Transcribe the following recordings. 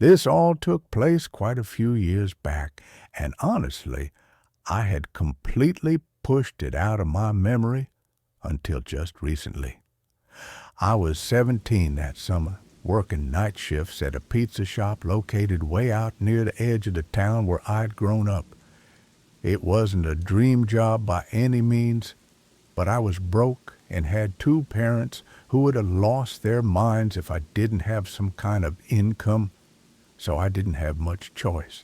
This all took place quite a few years back, and honestly, I had completely pushed it out of my memory until just recently. I was 17 that summer, working night shifts at a pizza shop located way out near the edge of the town where I'd grown up. It wasn't a dream job by any means, but I was broke and had two parents who would have lost their minds if I didn't have some kind of income, so I didn't have much choice.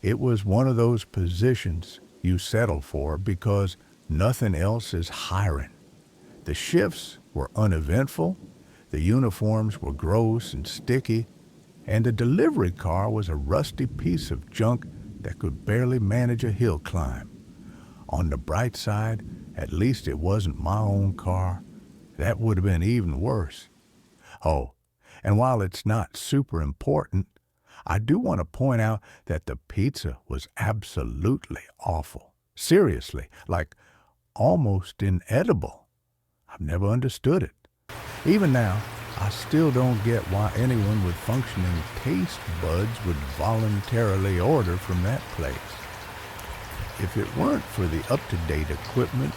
It was one of those positions you settle for because nothing else is hiring. The shifts were uneventful, the uniforms were gross and sticky, and the delivery car was a rusty piece of junk that could barely manage a hill climb. On the bright side, at least it wasn't my own car. That would have been even worse. Oh, and while it's not super important, I do want to point out that the pizza was absolutely awful. Seriously, like almost inedible. I've never understood it. Even now, I still don't get why anyone with functioning taste buds would voluntarily order from that place. If it weren't for the up-to-date equipment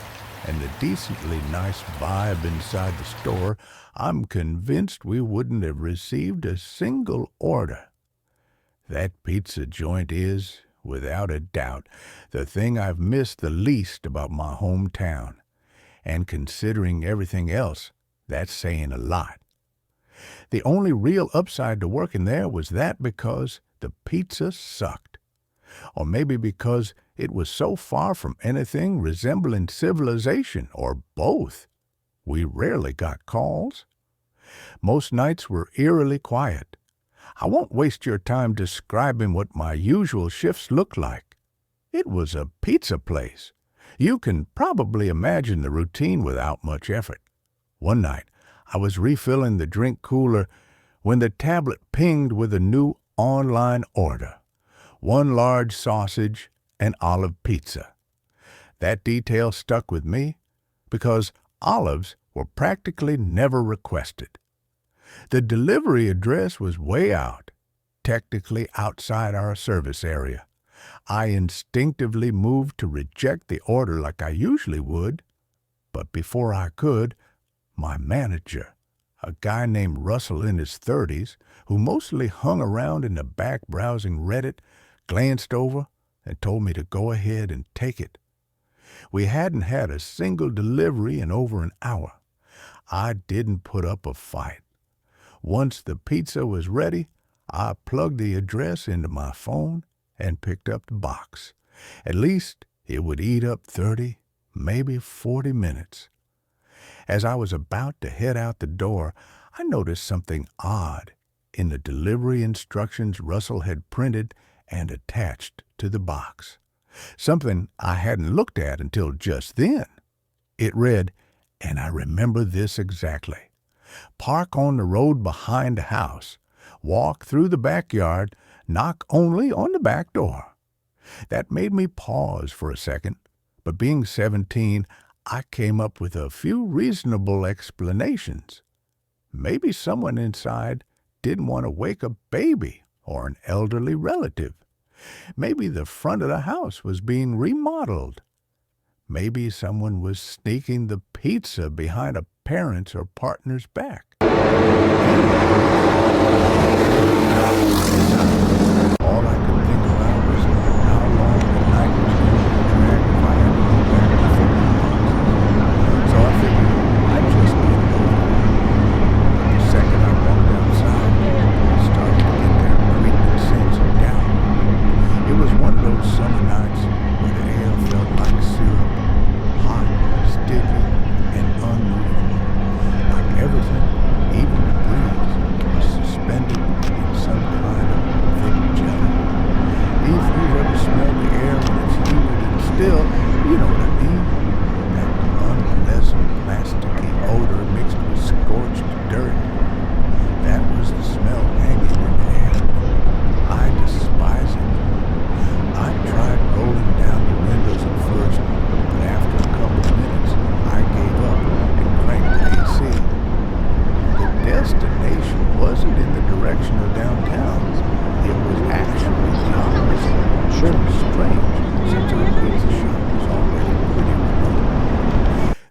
and the decently nice vibe inside the store, I'm convinced we wouldn't have received a single order. That pizza joint is, without a doubt, the thing I've missed the least about my hometown. And considering everything else, that's saying a lot. The only real upside to working there was that because the pizza sucked. Or maybe because it was so far from anything resembling civilization, or both. We rarely got calls. Most nights were eerily quiet. I won't waste your time describing what my usual shifts looked like. It was a pizza place. You can probably imagine the routine without much effort. One night, I was refilling the drink cooler when the tablet pinged with a new online order. 1 large sausage and olive pizza. That detail stuck with me because olives were practically never requested. The delivery address was way out, technically outside our service area. I instinctively moved to reject the order like I usually would, but before I could, my manager, a guy named Russell in his 30s, who mostly hung around in the back browsing Reddit, glanced over and told me to go ahead and take it. We hadn't had a single delivery in over an hour. I didn't put up a fight. Once the pizza was ready, I plugged the address into my phone and picked up the box. At least it would eat up 30, maybe 40 minutes. As I was about to head out the door, I noticed something odd in the delivery instructions Russell had printed and attached to the box. Something I hadn't looked at until just then. It read, and I remember this exactly: "Park on the road behind the house. Walk through the backyard. Knock only on the back door." That made me pause for a second, but being 17, I came up with a few reasonable explanations. Maybe someone inside didn't want to wake a baby or an elderly relative. Maybe the front of the house was being remodeled. Maybe someone was sneaking the pizza behind a parent's or partner's back. All I could think about was how long the night was going to drag if I had to go back to filling boxes. So I figured I'd just get it over. But the second I walked outside, I started to get that creeping sense of doubt. It was one of those summer nights where the air felt like syrup, hot, sticky, and unmovable. Like everything, even the breeze, was suspended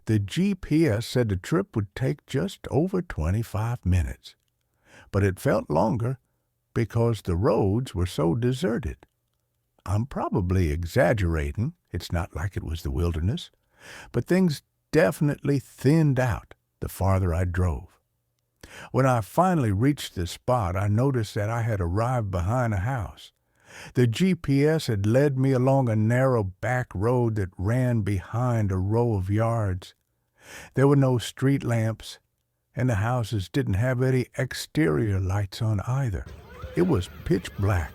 The GPS said the trip would take just over 25 minutes, but it felt longer because the roads were so deserted. I'm probably exaggerating. It's not like it was the wilderness, but things definitely thinned out the farther I drove. When I finally reached the spot, I noticed that I had arrived behind a house. The GPS had led me along a narrow back road that ran behind a row of yards. There were no street lamps, and the houses didn't have any exterior lights on either. It was pitch black.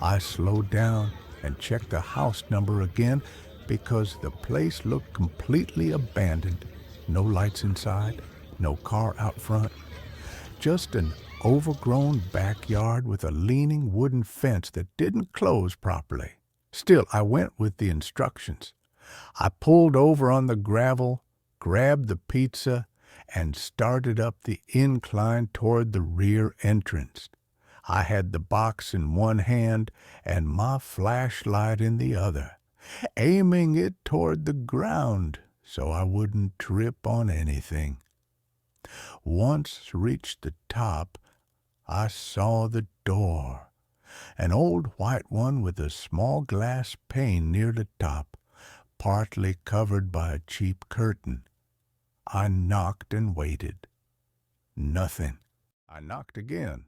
I slowed down and checked the house number again because the place looked completely abandoned. No lights inside, no car out front, just an overgrown backyard with a leaning wooden fence that didn't close properly. Still, I went with the instructions. I pulled over on the gravel, grabbed the pizza, and started up the incline toward the rear entrance. I had the box in one hand and my flashlight in the other, aiming it toward the ground so I wouldn't trip on anything. Once reached the top, I saw the door, an old white one with a small glass pane near the top, partly covered by a cheap curtain. I knocked and waited. Nothing. I knocked again,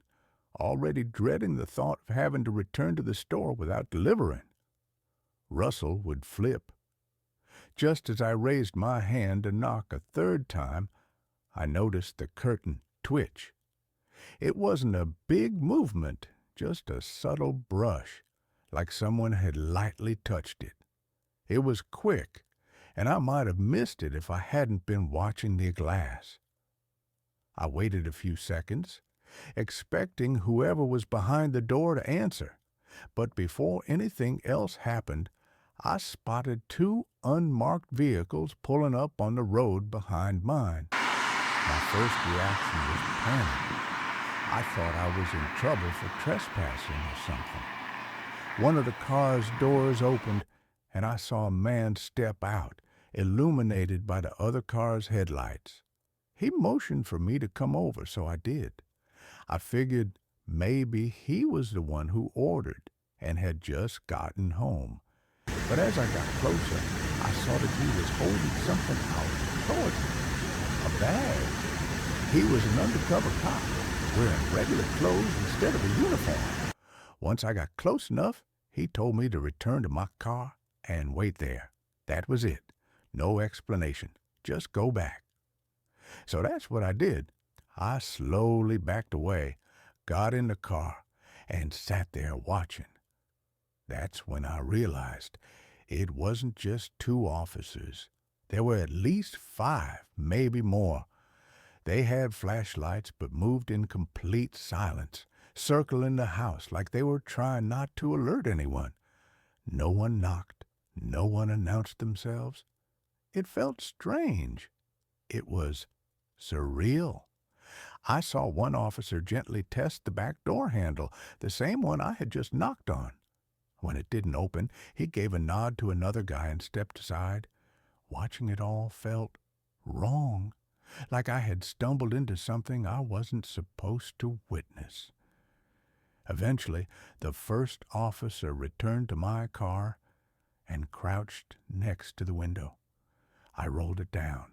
already dreading the thought of having to return to the store without delivering. Russell would flip. Just as I raised my hand to knock a third time, I noticed the curtain twitch. It wasn't a big movement, just a subtle brush, like someone had lightly touched it. It was quick, and I might have missed it if I hadn't been watching the glass. I waited a few seconds, expecting whoever was behind the door to answer, but before anything else happened, I spotted two unmarked vehicles pulling up on the road behind mine. My first reaction was panic. I thought I was in trouble for trespassing or something. One of the car's doors opened, and I saw a man step out, illuminated by the other car's headlights. He motioned for me to come over, so I did. I figured maybe he was the one who ordered and had just gotten home. But as I got closer, I saw that he was holding something out towards me. A bag. He was an undercover cop, wearing regular clothes instead of a uniform. Once I got close enough, he told me to return to my car and wait there. That was it. No explanation. Just go back. So that's what I did. I slowly backed away, got in the car, and sat there watching. That's when I realized it wasn't just two officers. There were at least 5, maybe more. They had flashlights but moved in complete silence, circling the house like they were trying not to alert anyone. No one knocked. No one announced themselves. It felt strange. It was surreal. I saw one officer gently test the back door handle, the same one I had just knocked on. When it didn't open, he gave a nod to another guy and stepped aside. Watching it all felt wrong, like I had stumbled into something I wasn't supposed to witness. Eventually, the first officer returned to my car and crouched next to the window. I rolled it down.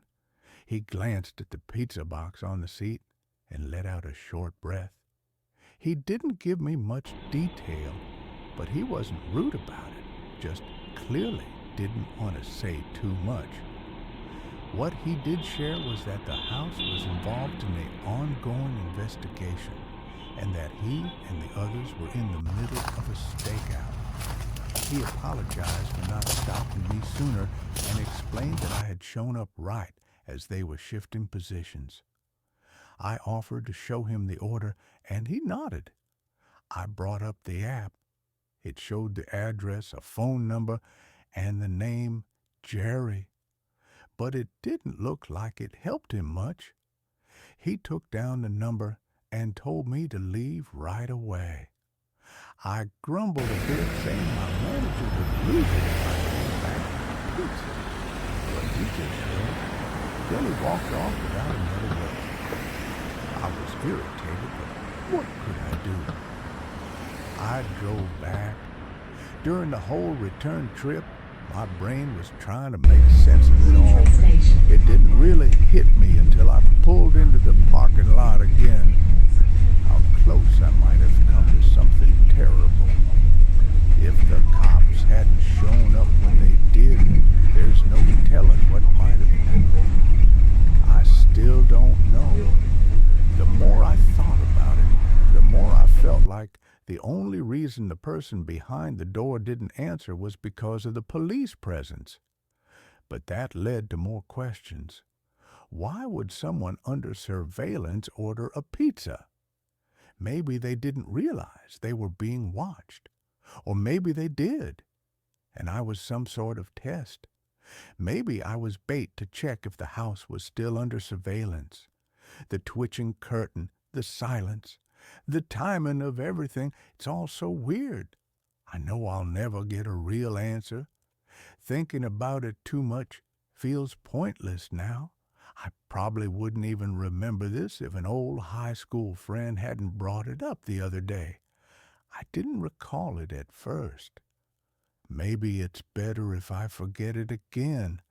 He glanced at the pizza box on the seat and let out a short breath. He didn't give me much detail, but he wasn't rude about it, just clearly didn't want to say too much. What he did share was that the house was involved in the ongoing investigation and that he and the others were in the middle of a stakeout. He apologized for not stopping me sooner and explained that I had shown up right as they were shifting positions. I offered to show him the order, and he nodded. I brought up the app. It showed the address, a phone number, and the name Jerry. But it didn't look like it helped him much. He took down the number and told me to leave right away. I grumbled a bit, saying my manager would lose it if I came back with pizza. But he just said, Then he walked off without another word. I was irritated, but what could I do? I drove back. During the whole return trip, my brain was trying to make sense of it all, but it didn't really hit me until I pulled into the parking lot again. How close I might have come to something terrible. If the cops hadn't shown up when they did, there's no telling what might have happened. I still don't know. The more I thought about it, the more I felt like the only reason the person behind the door didn't answer was because of the police presence. But that led to more questions. Why would someone under surveillance order a pizza? Maybe they didn't realize they were being watched. Or maybe they did, and I was some sort of test. Maybe I was bait to check if the house was still under surveillance. The twitching curtain, the silence, the timing of everything, it's all so weird. I know I'll never get a real answer. Thinking about it too much feels pointless now. I probably wouldn't even remember this if an old high school friend hadn't brought it up the other day. I didn't recall it at first. Maybe it's better if I forget it again,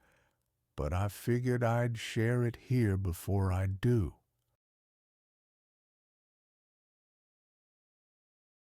but I figured I'd share it here before I do.